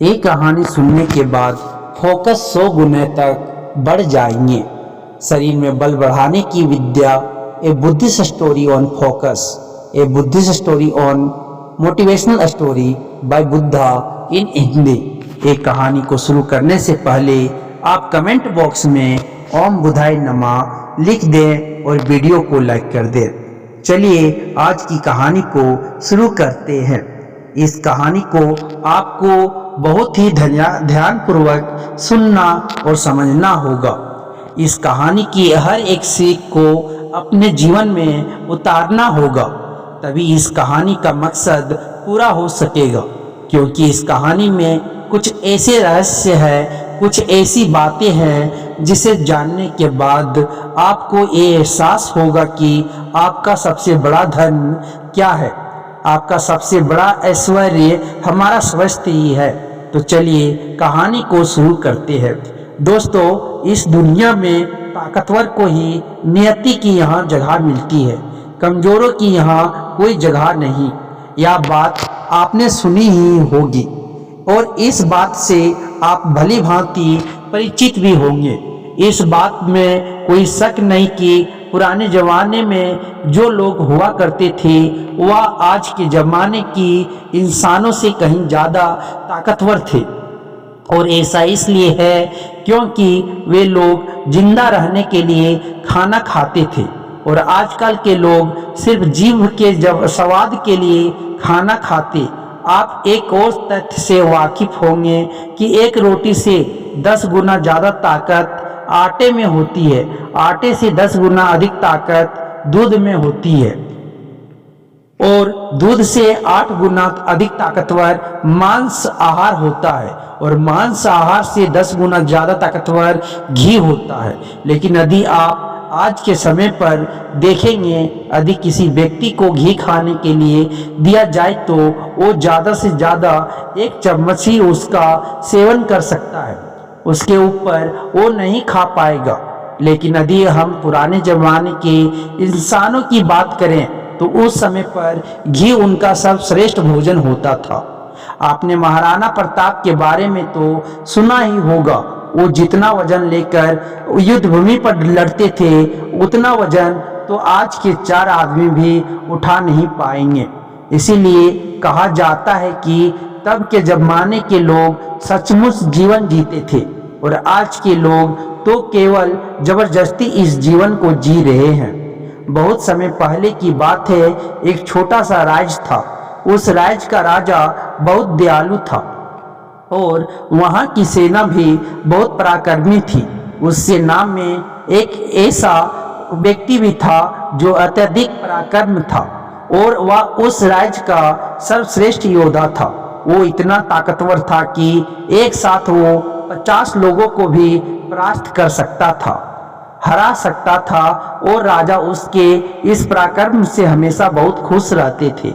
एक कहानी सुनने के बाद फोकस 100 गुने तक बढ़ जाएंगे। शरीर में बल बढ़ाने की विद्या। A Buddhist story on focus. A Buddhist story on motivational story by Buddha in Hindi. एक कहानी को शुरू करने से पहले आप कमेंट बॉक्स में ओम बुद्धाय नमः लिख दें और वीडियो को लाइक कर दें। चलिए आज की कहानी को शुरू करते हैं। इस कहानी को आपको बहुत ही ध्यानपूर्वक सुनना और समझना होगा। इस कहानी की हर एक सीख को अपने जीवन में उतारना होगा, तभी इस कहानी का मकसद पूरा हो सकेगा। क्योंकि इस कहानी में कुछ ऐसे रहस्य है, कुछ ऐसी बातें हैं जिसे जानने के बाद आपको ये एहसास होगा कि आपका सबसे बड़ा धन क्या है। आपका सबसे बड़ा ऐश्वर्य हमारा स्वस्थ ही है। तो चलिए कहानी को शुरू करते हैं। दोस्तों, इस दुनिया में ताकतवर को ही नियति की यहाँ जगह मिलती है, कमजोरों की यहाँ कोई जगह नहीं। यह बात आपने सुनी ही होगी और इस बात से आप भली भांति परिचित भी होंगे। इस बात में कोई शक नहीं कि पुराने जमाने में जो लोग हुआ करते थे वह आज के जमाने की इंसानों से कहीं ज़्यादा ताकतवर थे। और ऐसा इसलिए है क्योंकि वे लोग जिंदा रहने के लिए खाना खाते थे, और आजकल के लोग सिर्फ जीभ के स्वाद के लिए खाना खाते। आप एक और तथ्य से वाकिफ होंगे कि एक रोटी से 10 गुना ज़्यादा ताकत आटे में होती है। आटे से 10 गुना अधिक ताकत दूध में होती है, और दूध से 8 गुना अधिक ताकतवर मांस आहार होता है, और मांस आहार से 10 गुना ज़्यादा ताकतवर घी होता है। लेकिन यदि आप आज के समय पर देखेंगे, यदि किसी व्यक्ति को घी खाने के लिए दिया जाए तो वो ज़्यादा से ज़्यादा 1 चम्मच ही उसका सेवन कर सकता है, उसके ऊपर वो नहीं खा पाएगा। लेकिन यदि हम पुराने ज़माने के इंसानों की बात करें तो उस समय पर घी उनका सर्वश्रेष्ठ भोजन होता था। आपने महाराणा प्रताप के बारे में तो सुना ही होगा। वो जितना वजन लेकर युद्ध भूमि पर लड़ते थे उतना वजन तो आज के 4 आदमी भी उठा नहीं पाएंगे। इसीलिए कहा जाता है कि तब के जमाने के लोग सचमुच जीवन जीते थे, और आज के लोग तो केवल जबरदस्ती इस जीवन को जी रहे हैं। बहुत समय पहले की बात है, एक छोटा सा राज्य था। उस राज्य का राजा बहुत दयालु था और वहाँ की सेना भी बहुत पराक्रमी थी। उस सेना में एक ऐसा व्यक्ति भी था जो अत्यधिक पराक्रम था, और वह उस राज्य का सर्वश्रेष्ठ योद्धा था। वो इतना ताकतवर था कि एक साथ वो 50 लोगों को भी परास्त कर सकता था, हरा सकता था, और राजा उसके इस पराक्रम से हमेशा बहुत खुश रहते थे।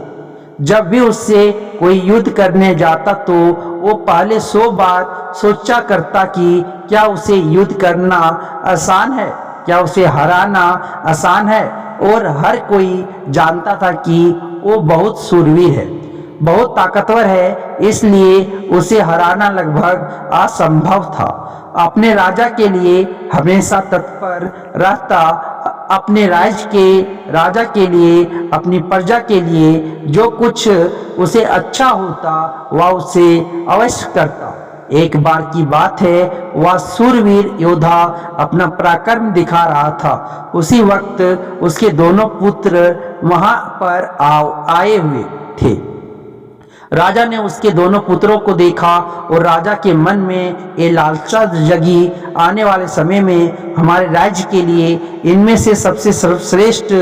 जब भी उससे कोई युद्ध करने जाता तो वो पहले 100 बार सोचा करता कि क्या उसे युद्ध करना आसान है, क्या उसे हराना आसान है। और हर कोई जानता था कि वो बहुत शूरवीर है, बहुत ताकतवर है, इसलिए उसे हराना लगभग असंभव था। अपने राजा के लिए हमेशा तत्पर रहता, अपने राज्य के राजा के लिए, अपनी प्रजा के लिए जो कुछ उसे अच्छा होता वह उसे अवश्य करता। एक बार की बात है, वह शूरवीर योद्धा अपना पराक्रम दिखा रहा था। उसी वक्त उसके दोनों पुत्र वहां पर आए हुए थे। राजा ने उसके दोनों पुत्रों को देखा और राजा के मन में ये लालसा जगी, आने वाले समय में हमारे राज्य के लिए इनमें से सबसे सर्वश्रेष्ठ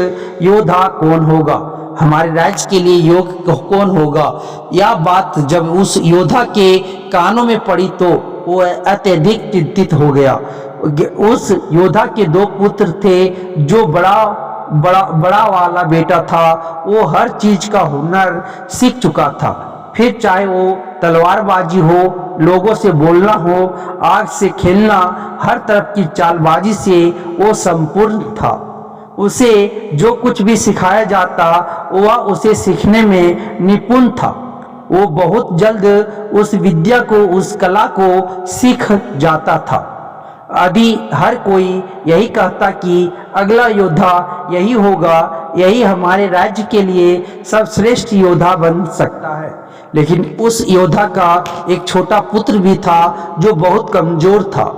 योद्धा कौन होगा, हमारे राज्य के लिए योग्य कौन होगा। यह बात जब उस योद्धा के कानों में पड़ी तो वो अत्यधिक चिंतित हो गया। उस योद्धा के 2 पुत्र थे। जो बड़ा वाला बेटा था वो हर चीज का हुनर सीख चुका था, फिर चाहे वो तलवारबाजी हो, लोगों से बोलना हो, आग से खेलना, हर तरफ की चालबाजी से वो संपूर्ण था। उसे जो कुछ भी सिखाया जाता वह उसे सीखने में निपुण था। वो बहुत जल्द उस विद्या को, उस कला को सीख जाता था। यदि हर कोई यही कहता कि अगला योद्धा यही होगा, यही हमारे राज्य के लिए सर्वश्रेष्ठ योद्धा बन सकता है, लेकिन उस योद्धा का एक छोटा पुत्र भी था जो बहुत कमजोर था,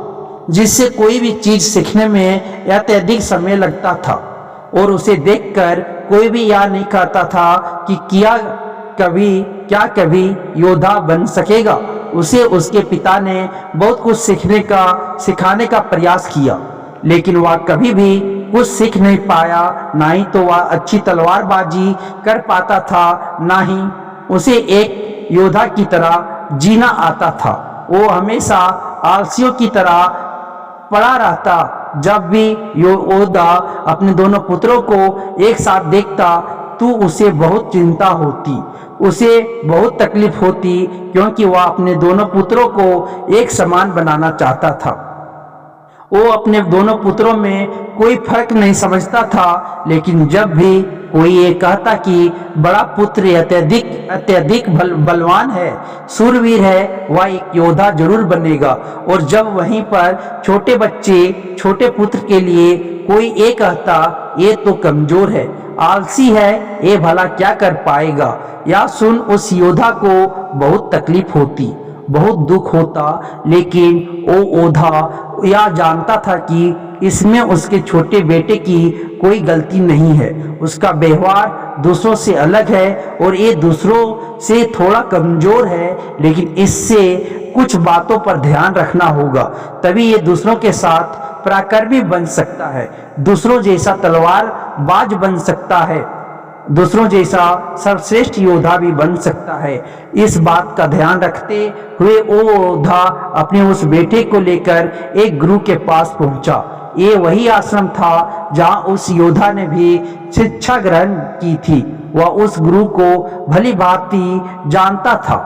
जिससे कोई भी चीज सीखने में अत्यधिक समय लगता था और उसे देखकर कोई भी यह नहीं कहता था कि क्या कभी योद्धा बन सकेगा। उसे उसके पिता ने बहुत कुछ सिखाने का प्रयास किया, लेकिन वह कभी भी कुछ सीख नहीं पाया। ना ही तो वह अच्छी तलवारबाजी कर पाता था, ना ही उसे एक योद्धा की तरह जीना आता था। वो हमेशा आलसियों की तरह पड़ा रहता। जब भी योद्धा अपने दोनों पुत्रों को एक साथ देखता तो उसे बहुत चिंता होती, उसे बहुत तकलीफ होती, क्योंकि वह अपने दोनों पुत्रों को एक समान बनाना चाहता था। वो अपने दोनों पुत्रों में कोई फर्क नहीं समझता था, लेकिन जब भी कोई ये कहता कि बड़ा पुत्र अत्यधिक बलवान है, सूरवीर है, वह एक योद्धा जरूर बनेगा। और जब वहीं पर छोटे पुत्र के लिए कोई ये कहता ये तो कमजोर है, आलसी है, ये भला क्या कर पाएगा, या सुन उस योद्धा को बहुत तकलीफ होती, बहुत दुख होता। लेकिन वो योद्धा यह जानता था कि इसमें उसके छोटे बेटे की कोई गलती नहीं है। उसका व्यवहार दूसरों से अलग है और ये दूसरों से थोड़ा कमजोर है, लेकिन इससे कुछ बातों पर ध्यान रखना होगा, तभी ये दूसरों के साथ पराक्रमी बन सकता है, दूसरों जैसा तलवारबाज बन सकता है, दूसरों जैसा सर्वश्रेष्ठ योद्धा भी बन सकता है। इस बात का ध्यान रखते हुए वो योद्धा अपने उस बेटे को लेकर एक गुरु के पास पहुंचा। ये वही आश्रम था जहां उस योद्धा ने भी शिक्षा ग्रहण की थी। वह उस गुरु को भली भांति जानता था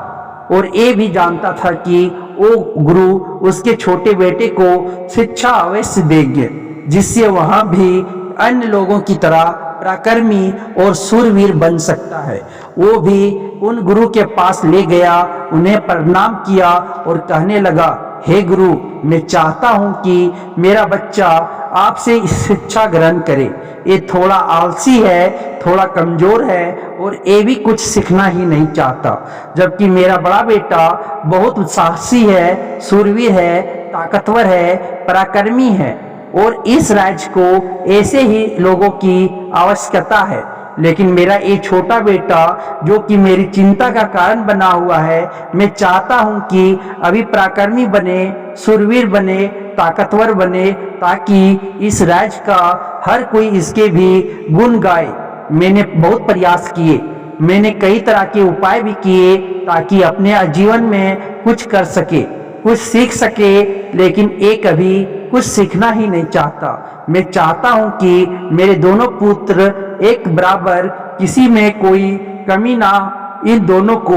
और ये भी जानता था कि वो गुरु उसके छोटे बेटे को शिक्षा अवश्य देंगे, जिससे वहां भी अन्य लोगों की तरह पराक्रमी और सूरवीर बन सकता है। वो भी उन गुरु के पास ले गया, उन्हें प्रणाम किया और कहने लगा, हे गुरु, मैं चाहता हूं कि मेरा बच्चा आपसे शिक्षा ग्रहण करे। ये थोड़ा आलसी है, थोड़ा कमजोर है और ये भी कुछ सीखना ही नहीं चाहता, जबकि मेरा बड़ा बेटा बहुत साहसी है, सूरवीर है, ताकतवर है, पराक्रमी है और इस राज्य को ऐसे ही लोगों की आवश्यकता है। लेकिन मेरा ये छोटा बेटा जो कि मेरी चिंता का कारण बना हुआ है, मैं चाहता हूं कि अभी पराक्रमी बने, सूरवीर बने, ताकतवर बने, ताकि इस राज्य का हर कोई इसके भी गुण गाए। मैंने बहुत प्रयास किए, मैंने कई तरह के उपाय भी किए ताकि अपने जीवन में कुछ कर सके, कुछ सीख सके, लेकिन ये कभी कुछ सीखना ही नहीं चाहता। मैं चाहता हूं कि मेरे दोनों पुत्र एक बराबर, किसी में कोई कमी ना, इन दोनों को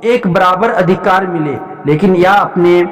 एक बराबर अधिकार मिले, लेकिन यह अपने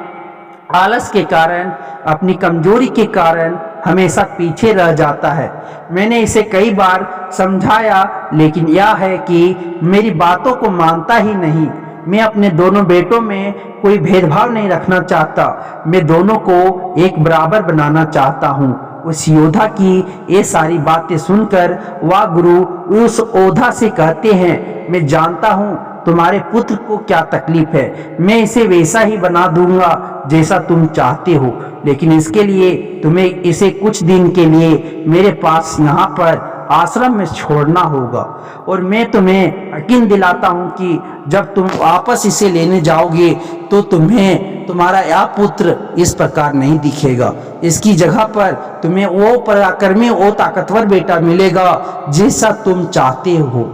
आलस के कारण, अपनी कमजोरी के कारण हमेशा पीछे रह जाता है। मैंने इसे कई बार समझाया, लेकिन यह है कि मेरी बातों को मानता ही नहीं। मैं अपने दोनों बेटों में कोई भेदभाव नहीं रखना चाहता, मैं दोनों को एक बराबर बनाना चाहता हूँ। उस योद्धा की ये सारी बातें सुनकर वह गुरु उस योद्धा से कहते हैं, मैं जानता हूँ तुम्हारे पुत्र को क्या तकलीफ है, मैं इसे वैसा ही बना दूंगा जैसा तुम चाहते हो, लेकिन इसके लिए तुम्हें इसे कुछ दिन के लिए मेरे पास यहाँ पर आश्रम में छोड़ना होगा। और मैं तुम्हें यकीन दिलाता हूँ कि जब तुम वापस इसे लेने जाओगे तो तुम्हें तुम्हारा यह पुत्र इस प्रकार नहीं दिखेगा। इसकी जगह पर तुम्हें वो पराक्रमी, वो ताकतवर बेटा मिलेगा जैसा तुम चाहते हो।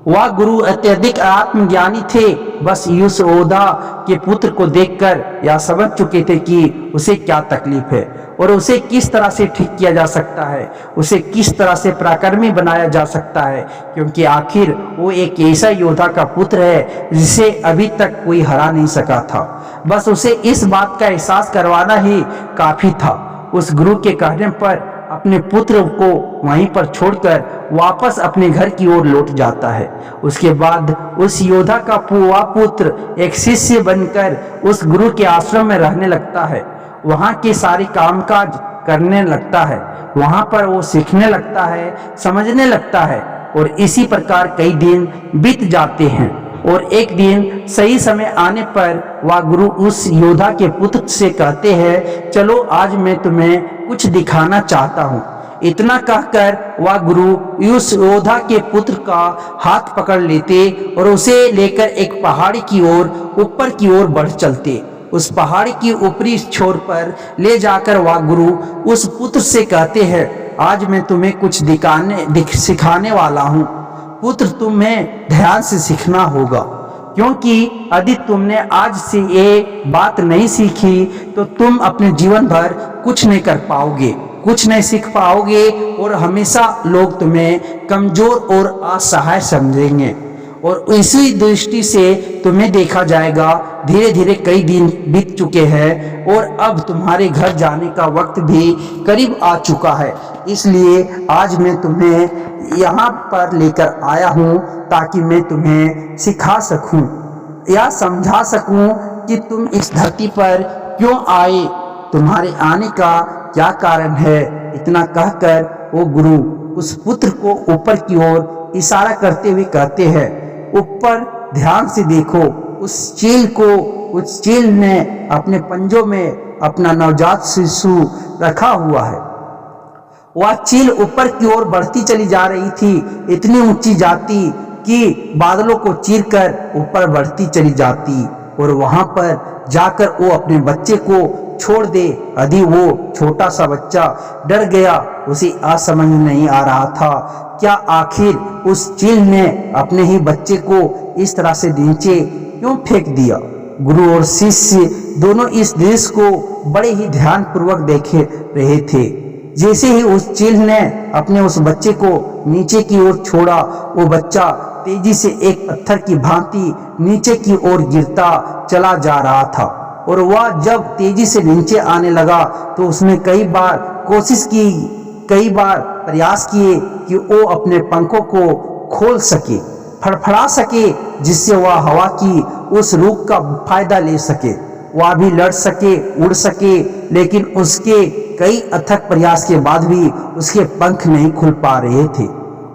वह गुरु अत्यधिक आत्मज्ञानी थे, बस उस योद्धा के पुत्र को देखकर यह समझ चुके थे कि उसे क्या तकलीफ है और उसे किस तरह से ठीक किया जा सकता है, उसे किस तरह से पराक्रमी बनाया जा सकता है, क्योंकि आखिर वो एक ऐसा योद्धा का पुत्र है जिसे अभी तक कोई हरा नहीं सका था। बस उसे इस बात का एहसास करवाना ही काफी था। उस गुरु के कहने पर अपने पुत्र को वहीं पर छोड़कर वापस अपने घर की ओर लौट जाता है। उसके बाद उस योद्धा का वह पुत्र एक शिष्य बनकर उस गुरु के आश्रम में रहने लगता है। वहाँ के सारे कामकाज करने लगता है। वहाँ पर वो सीखने लगता है, समझने लगता है और इसी प्रकार कई दिन बीत जाते हैं। और एक दिन सही समय आने पर वह गुरु उस योद्धा के पुत्र से कहते हैं, चलो आज मैं तुम्हें कुछ दिखाना चाहता हूँ। इतना कहकर वह गुरु उस योद्धा के पुत्र का हाथ पकड़ लेते और उसे लेकर एक पहाड़ी की ओर ऊपर की ओर बढ़ चलते। उस पहाड़ी की ऊपरी छोर पर ले जाकर वह गुरु उस पुत्र से कहते हैं, आज मैं तुम्हें कुछ सिखाने वाला हूँ। पुत्र, तुम्हें ध्यान से सीखना होगा, क्योंकि यदि तुमने आज से ये बात नहीं सीखी तो तुम अपने जीवन भर कुछ नहीं कर पाओगे, कुछ नहीं सीख पाओगे और हमेशा लोग तुम्हें कमजोर और असहाय समझेंगे। और इसी दृष्टि से तुम्हें देखा जाएगा। धीरे धीरे कई दिन बीत चुके हैं और अब तुम्हारे घर जाने का वक्त भी करीब आ चुका है। इसलिए आज मैं तुम्हें यहाँ पर लेकर आया हूँ ताकि मैं तुम्हें सिखा सकूँ या समझा सकूँ कि तुम इस धरती पर क्यों आए, तुम्हारे आने का क्या कारण है। इतना कहकर वो गुरु उस पुत्र को ऊपर की ओर इशारा करते हुए कहते हैं, ऊपर ध्यान से देखो। उस चील ने अपने पंजों में अपना नवजात शिशु रखा हुआ है। वह चील ऊपर की ओर बढ़ती चली जा रही थी, इतनी ऊंची जाती कि बादलों को चीरकर ऊपर बढ़ती चली जाती और वहां पर जाकर वो अपने बच्चे को छोड़ दे। यदि वो छोटा सा बच्चा डर गया, उसे असमझ नहीं आ रहा था क्या आखिर उस चील ने अपने ही बच्चे को इस तरह से नीचे क्यों फेंक दिया। गुरु और शिष्य दोनों इस दृश्य को बड़े ही ध्यान पूर्वक देखे रहे थे। जैसे ही उस चील ने अपने उस बच्चे को नीचे की ओर छोड़ा, वो बच्चा तेजी से एक पत्थर की भांति नीचे की ओर गिरता चला जा रहा था। और वह जब तेजी से नीचे आने लगा तो उसने कई बार कोशिश की, कई बार प्रयास किए कि वो अपने पंखों को खोल सके, फड़फड़ा सके, जिससे वह हवा की उस रुख का फायदा ले सके, वह भी लड़ सके, उड़ सके। लेकिन उसके कई अथक प्रयास के बाद भी उसके पंख नहीं खुल पा रहे थे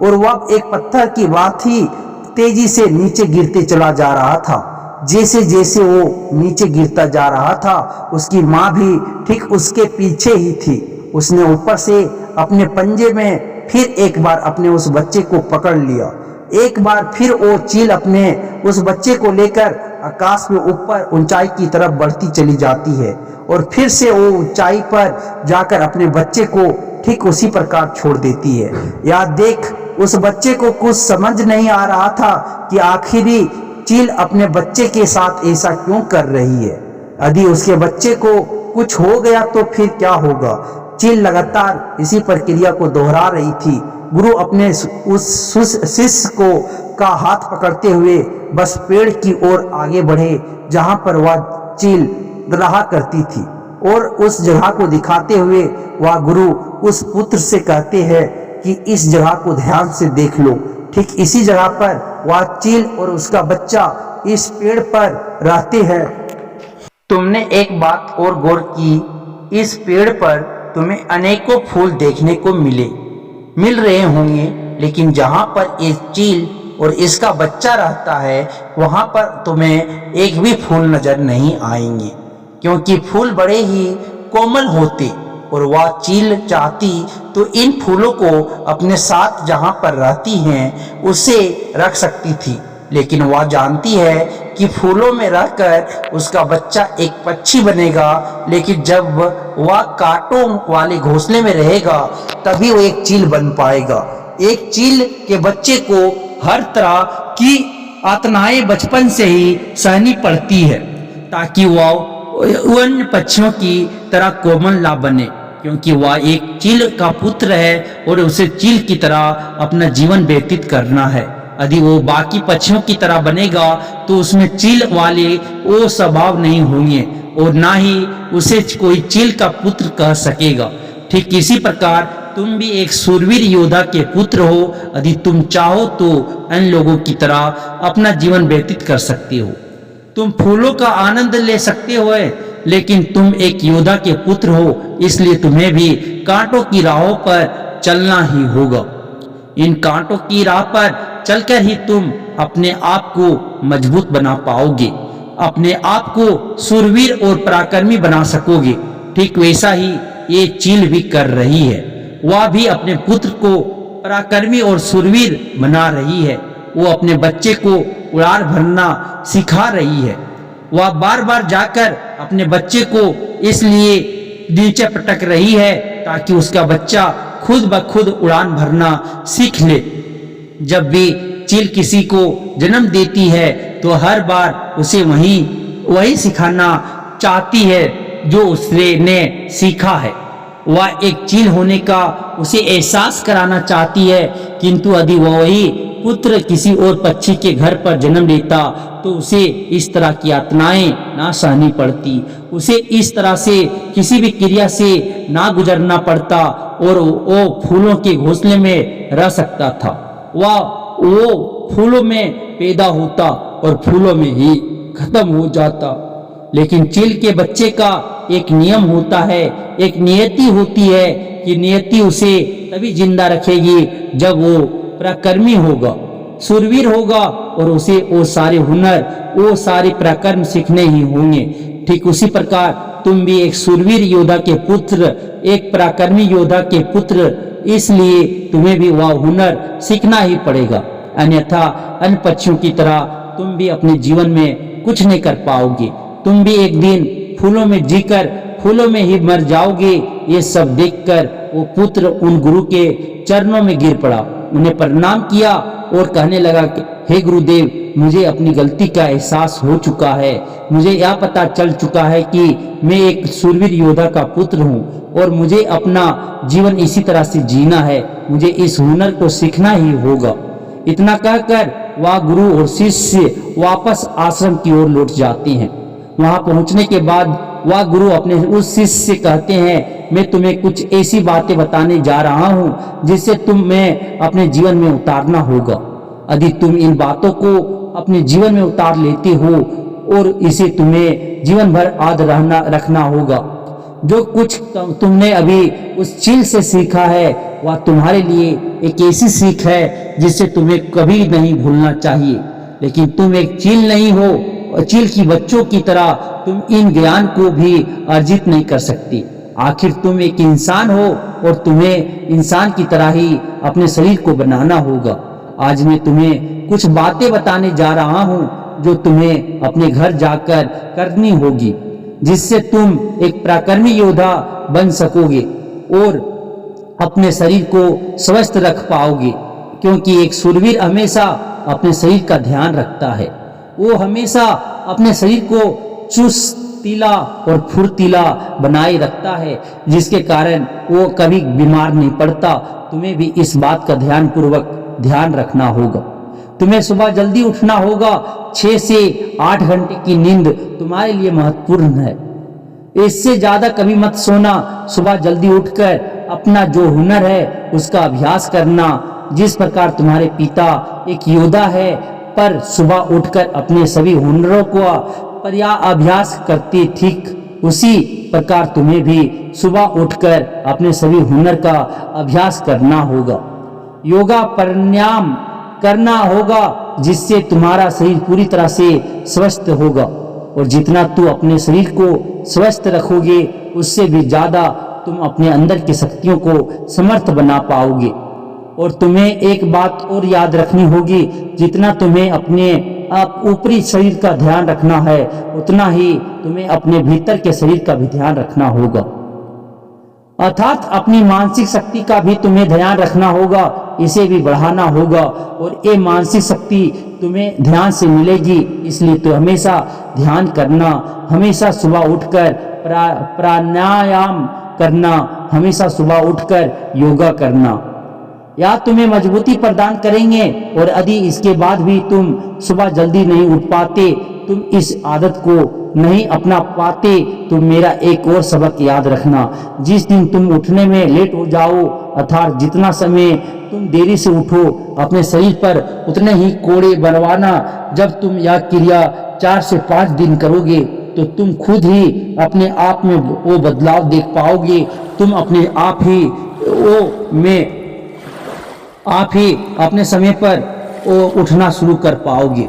और वह एक पत्थर की भांति तेजी से नीचे गिरते चला जा रहा था। जैसे जैसे वो नीचे गिरता जा रहा था, उसकी माँ भी ठीक उसके पीछे ही थी। उसने ऊपर से अपने पंजे में फिर एक बार अपने उस बच्चे को पकड़ लिया। एक बार फिर वो चील अपने उस बच्चे को लेकर आकाश में ऊपर ऊंचाई की तरफ बढ़ती चली जाती है और फिर से वो ऊंचाई पर जाकर अपने बच्चे को ठीक उसी प्रकार छोड़ देती है। या देख, उस बच्चे को कुछ समझ नहीं आ रहा था कि आखिरी चील अपने बच्चे के साथ ऐसा क्यों कर रही है। यदि उसके बच्चे को कुछ हो गया तो फिर क्या होगा। चील लगातार इसी प्रक्रिया को दोहरा रही थी। गुरु अपने उस शिष्य को का हाथ पकड़ते हुए बस पेड़ की ओर आगे बढ़े जहां पर वह चील रहा करती थी और उस जगह को दिखाते हुए वह गुरु उस पुत्र से कहते हैं कि इस जगह को ध्यान से देख लो। ठीक इसी जगह पर वह चील और उसका बच्चा इस पेड़ पर रहते हैं। तुमने एक बात और गौर की, इस पेड़ पर तुम्हें अनेकों फूल देखने को मिल रहे होंगे, लेकिन जहां पर ये चील और इसका बच्चा रहता है वहां पर तुम्हें एक भी फूल नजर नहीं आएंगे, क्योंकि फूल बड़े ही कोमल होते और वह चील चाहती तो इन फूलों को अपने साथ जहां पर रहती हैं उसे रख सकती थी। लेकिन वह जानती है कि फूलों में रहकर उसका बच्चा एक पक्षी बनेगा, लेकिन जब वह कांटों वाले घोंसले में रहेगा तभी वो एक चील बन पाएगा। एक चील के बच्चे को हर तरह की यातनाएं बचपन से ही सहनी पड़ती है ताकि वह अन्य पक्षियों की तरह कोमल ना बने, क्योंकि वह एक चील का पुत्र है और उसे चील की तरह अपना जीवन व्यतीत करना है। यदि वो बाकी पक्षियों की तरह बनेगा तो उसमें चील वाले वो स्वभाव नहीं होंगे और ना ही उसे कोई चील का पुत्र कह सकेगा। ठीक इसी प्रकार तुम भी एक सूरवीर योद्धा के पुत्र हो। यदि तुम चाहो तो अन्य लोगों की तरह अपना जीवन व्यतीत कर सकते हो। तुम फूलों का आनंद ले सकते हो, लेकिन तुम एक योद्धा के पुत्र हो, इसलिए तुम्हें भी कांटों की राहों पर चलना ही होगा। इन कांटों की राह पर चलकर ही तुम अपने आप को मजबूत बना पाओगे, अपने आप को सूरवीर और पराक्रमी बना सकोगे। ठीक वैसा ही ये चील भी कर रही है। वह भी अपने पुत्र को पराक्रमी और सूरवीर बना रही है। वो अपने बच्चे को उड़ान भरना सिखा रही है। वह बार बार जाकर अपने बच्चे को इसलिए नीचे पटक रही है ताकि उसका बच्चा खुद ब खुद उड़ान भरना सीख ले। जब भी चील किसी को जन्म देती है तो हर बार उसे वही सिखाना चाहती है जो उसने सीखा है। वह एक चील होने का उसे एहसास कराना चाहती है, किंतु यदि वही पुत्र किसी और पक्षी के घर पर जन्म लेता तो उसे इस तरह की यातनाएं ना सहनी पड़ती, उसे इस तरह से किसी भी क्रिया से ना गुजरना पड़ता और वो फूलों के घोंसले में रह सकता था। वो फूलों में पैदा होता और फूलों में ही खत्म हो जाता। लेकिन चील के बच्चे का एक नियम होता है, एक नियति होती है कि नियति उसे तभी जिंदा रखेगी जब वो पराक्रमी होगा, सूरवीर होगा और उसे वो सारे हुनर, वो सारे पराक्रम सीखने ही होंगे। ठीक उसी प्रकार तुम भी एक सूरवीर योद्धा के पुत्र, एक पराक्रमी योद्धा के पुत्र, इसलिए तुम्हें भी वह हुनर सीखना ही पड़ेगा, अन्यथा अन्य पक्षियों की तरह तुम भी अपने जीवन में कुछ नहीं कर पाओगे। तुम भी एक दिन फूलों में जीकर फूलों में ही मर जाओगे। ये सब देखकर वो पुत्र उन गुरु के चरणों में गिर पड़ा, उन्हें प्रणाम किया और कहने लगा कि हे गुरुदेव, मुझे अपनी गलती का एहसास हो चुका है। मुझे यह पता चल चुका है कि मैं एक सूरवीर योद्धा का पुत्र हूँ और मुझे अपना जीवन इसी तरह से जीना है। मुझे इस हुनर को सीखना ही होगा। इतना कहकर वह गुरु और शिष्य वापस आश्रम की ओर लौट जाते हैं। वहां पहुंचने के बाद वह गुरु अपने उस शिष्य से कहते हैं, मैं तुम्हें कुछ ऐसी बातें बताने जा रहा हूं जिससे तुम्हें अपने जीवन में उतारना होगा। यदि तुम इन बातों को अपने जीवन में उतार लेते हो और इसे तुम्हें जीवन भर याद रखना होगा। जो कुछ तुमने अभी उस चील से सीखा है वह तुम्हारे लिए एक ऐसी सीख है जिसे तुम्हें कभी नहीं भूलना चाहिए। लेकिन तुम एक चील नहीं हो और चील की बच्चों की तरह तुम इन ज्ञान को भी अर्जित नहीं कर सकती। आखिर तुम एक इंसान हो और तुम्हें इंसान की तरह ही अपने शरीर को बनाना होगा। आज मैं तुम्हें कुछ बातें बताने जा रहा हूँ जो तुम्हें अपने घर जाकर करनी होगी, जिससे तुम एक पराक्रमी योद्धा बन सकोगे और अपने शरीर को स्वस्थ रख पाओगे। क्योंकि एक शूरवीर हमेशा अपने शरीर का ध्यान रखता है। वो हमेशा अपने शरीर को चुस्तीला और फुर्तीला बनाए रखता है, जिसके कारण वो कभी बीमार नहीं पड़ता। तुम्हें भी इस बात का ध्यान रखना होगा। तुम्हें सुबह जल्दी उठना होगा। 6 से 8 घंटे की नींद तुम्हारे लिए महत्वपूर्ण है। इससे ज्यादा कभी मत सोना। सुबह जल्दी उठकर अपना जो हुनर है उसका अभ्यास करना। जिस प्रकार तुम्हारे पिता एक योद्धा है पर सुबह उठकर अपने सभी हुनरों को अभ्यास करते, ठीक उसी प्रकार तुम्हें भी सुबह उठकर अपने सभी हुनर का अभ्यास करना होगा। योगा प्राणायाम करना होगा, जिससे तुम्हारा शरीर पूरी तरह से स्वस्थ होगा। और जितना तू अपने शरीर को स्वस्थ रखोगे उससे भी ज्यादा तुम अपने अंदर की शक्तियों को समर्थ बना पाओगे। और तुम्हें एक बात और याद रखनी होगी, जितना तुम्हें अपने ऊपरी शरीर का ध्यान रखना है उतना ही तुम्हें अपने भीतर के शरीर का भी ध्यान रखना होगा। अर्थात अपनी मानसिक शक्ति का भी तुम्हें ध्यान रखना होगा, इसे भी बढ़ाना होगा। और ये मानसिक शक्ति तुम्हें ध्यान से मिलेगी, इसलिए तो हमेशा ध्यान करना, हमेशा सुबह उठकर प्राणायाम करना, हमेशा सुबह उठकर योगा करना, या तुम्हें मजबूती प्रदान करेंगे। और यदि इसके बाद भी तुम सुबह जल्दी नहीं उठ पाते, तुम इस आदत को नहीं अपना पाते, तो मेरा एक और सबक याद रखना। जिस दिन तुम उठने में लेट हो जाओ अर्थात जितना समय तुम देरी से उठो अपने शरीर पर उतने ही कोड़े बनवाना। जब तुम यह क्रिया 4 से 5 दिन करोगे तो तुम खुद ही अपने आप में वो बदलाव देख पाओगे। तुम अपने आप ही अपने समय पर उठना शुरू कर पाओगे।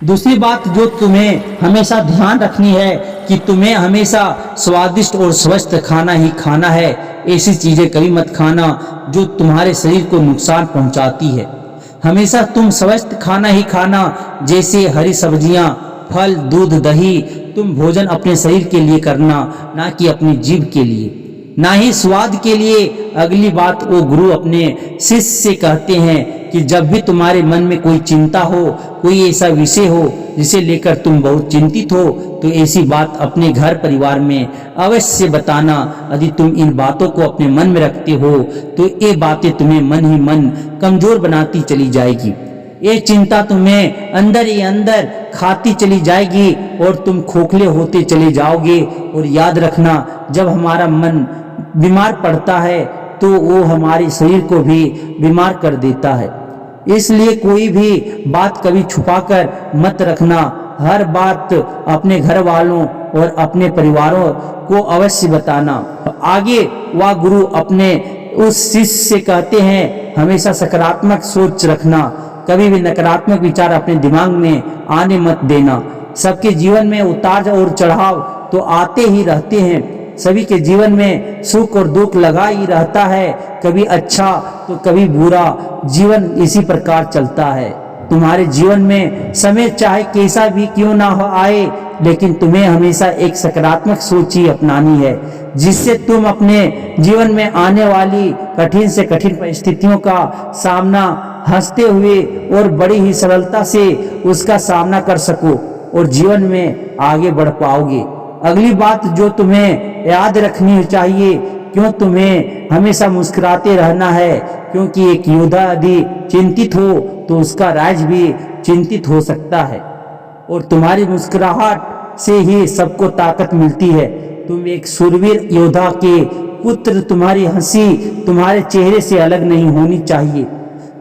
दूसरी बात जो तुम्हें हमेशा ध्यान रखनी है कि तुम्हें हमेशा स्वादिष्ट और स्वस्थ खाना ही खाना है। ऐसी चीजें कभी मत खाना जो तुम्हारे शरीर को नुकसान पहुंचाती है। हमेशा तुम स्वस्थ खाना ही खाना, जैसे हरी सब्जियां, फल, दूध, दही। तुम भोजन अपने शरीर के लिए करना, ना कि अपनी जीभ के लिए, ना ही स्वाद के लिए। अगली बात वो गुरु अपने शिष्य से कहते हैं कि जब भी तुम्हारे मन में कोई चिंता हो, कोई ऐसा विषय हो जिसे लेकर तुम बहुत चिंतित हो, तो ऐसी बात अपने घर परिवार में अवश्य बताना। यदि तुम इन बातों को अपने मन में रखते हो तो ये बातें तुम्हें मन ही मन कमजोर बनाती चली जाएगी। ये चिंता तुम्हें अंदर ही अंदर खाती चली जाएगी और तुम खोखले होते चले जाओगे। और याद रखना, जब हमारा मन बीमार पड़ता है तो वो हमारे शरीर को भी बीमार कर देता है। इसलिए कोई भी बात कभी छुपाकर मत रखना। हर बात अपने घर वालों और अपने परिवारों को अवश्य बताना। आगे वह गुरु अपने उस शिष्य से कहते हैं, हमेशा सकारात्मक सोच रखना, कभी भी नकारात्मक विचार अपने दिमाग में आने मत देना। सबके जीवन में उतार और चढ़ाव तो आते ही रहते हैं। सभी के जीवन में सुख और दुख लगा ही रहता है, कभी अच्छा तो कभी बुरा। जीवन इसी प्रकार चलता है। तुम्हारे जीवन में समय चाहे कैसा भी क्यों ना हो आए, लेकिन तुम्हें हमेशा एक सकारात्मक सोच ही अपनानी है, जिससे तुम अपने जीवन में आने वाली कठिन से कठिन परिस्थितियों का सामना हंसते हुए और बड़ी ही सरलता से उसका सामना कर सको और जीवन में आगे बढ़ पाओगे। अगली बात जो तुम्हें याद रखनी चाहिए, क्यों तुम्हें हमेशा मुस्कुराते रहना है, क्योंकि एक योद्धा यदि चिंतित हो तो उसका राज भी चिंतित हो सकता है। और तुम्हारी मुस्कुराहट से ही सबको ताकत मिलती है। तुम एक शूरवीर योद्धा के पुत्र, तुम्हारी हंसी तुम्हारे चेहरे से अलग नहीं होनी चाहिए।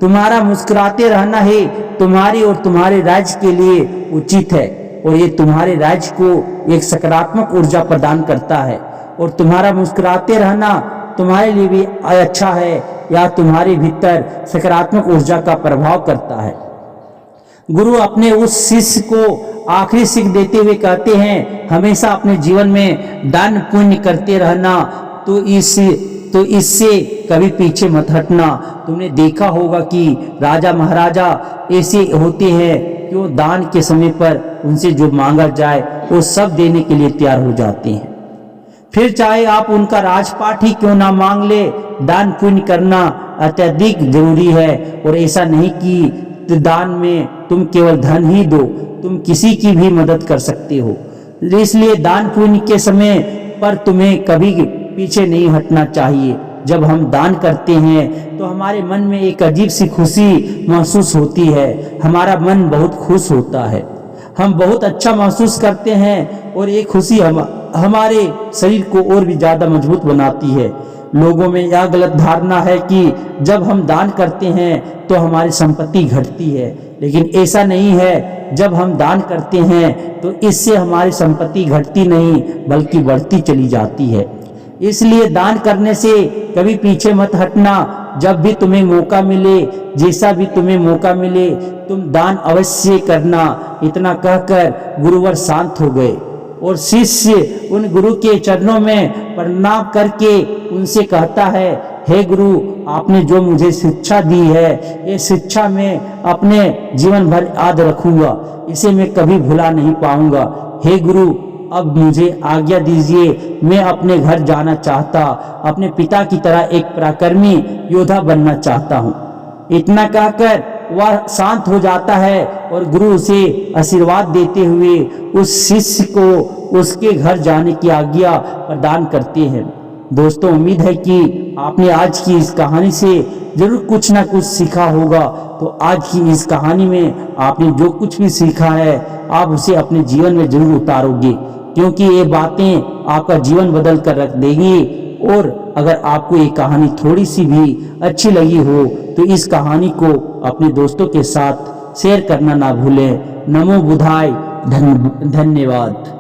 तुम्हारा मुस्कुराते रहना ही तुम्हारी और तुम्हारे राज्य के लिए उचित है, और ये तुम्हारे राज्य को एक सकारात्मक ऊर्जा प्रदान करता है। और तुम्हारा मुस्कुराते रहना तुम्हारे लिए भी अच्छा है, या तुम्हारे भीतर सकारात्मक ऊर्जा का प्रभाव करता है। गुरु अपने उस शिष्य को आखिरी सीख देते हुए कहते हैं, हमेशा अपने जीवन में दान पुण्य करते रहना, तो इससे कभी पीछे मत हटना। तुमने देखा होगा कि राजा महाराजा ऐसे होते हैं, क्यों दान के समय पर उनसे जो मांगा जाए वो सब देने के लिए तैयार हो जाते हैं। फिर चाहे आप उनका राजपाट ही क्यों ना मांग ले, दान पुण्य करना अत्यधिक जरूरी है। और ऐसा नहीं कि दान में तुम केवल धन ही दो, तुम किसी की भी मदद कर सकते हो। इसलिए दान पुण्य के समय पर तुम्हें कभी पीछे नहीं हटना चाहिए। जब हम दान करते हैं तो हमारे मन में एक अजीब सी खुशी महसूस होती है, हमारा मन बहुत खुश होता है, हम बहुत अच्छा महसूस करते हैं, और ये खुशी हमारे शरीर को और भी ज़्यादा मजबूत बनाती है। लोगों में यह गलत धारणा है कि जब हम दान करते हैं तो हमारी संपत्ति घटती है, लेकिन ऐसा नहीं है। जब हम दान करते हैं तो इससे हमारी संपत्ति घटती नहीं बल्कि बढ़ती चली जाती है। इसलिए दान करने से कभी पीछे मत हटना। जब भी तुम्हें मौका मिले, जैसा भी तुम्हें मौका मिले, तुम दान अवश्य करना। इतना कहकर गुरुवर शांत हो गए और शिष्य उन गुरु के चरणों में प्रणाम करके उनसे कहता है, हे गुरु, आपने जो मुझे शिक्षा दी है, ये शिक्षा मैं अपने जीवन भर याद रखूंगा, इसे मैं कभी भुला नहीं पाऊंगा। हे गुरु, अब मुझे आज्ञा दीजिए, मैं अपने घर जाना चाहता, अपने पिता की तरह एक पराक्रमी योद्धा बनना चाहता हूँ। इतना कहकर वह शांत हो जाता है और गुरु उसे आशीर्वाद देते हुए उस शिष्य को उसके घर जाने की आज्ञा प्रदान करते हैं। दोस्तों, उम्मीद है कि आपने आज की इस कहानी से जरूर कुछ ना कुछ सीखा होगा। तो आज की इस कहानी में आपने जो कुछ भी सीखा है, आप उसे अपने जीवन में जरूर उतारोगे, क्योंकि ये बातें आपका जीवन बदल कर रख देंगी। और अगर आपको ये कहानी थोड़ी सी भी अच्छी लगी हो तो इस कहानी को अपने दोस्तों के साथ शेयर करना ना भूलें। नमो बुद्धाय, धन्यवाद।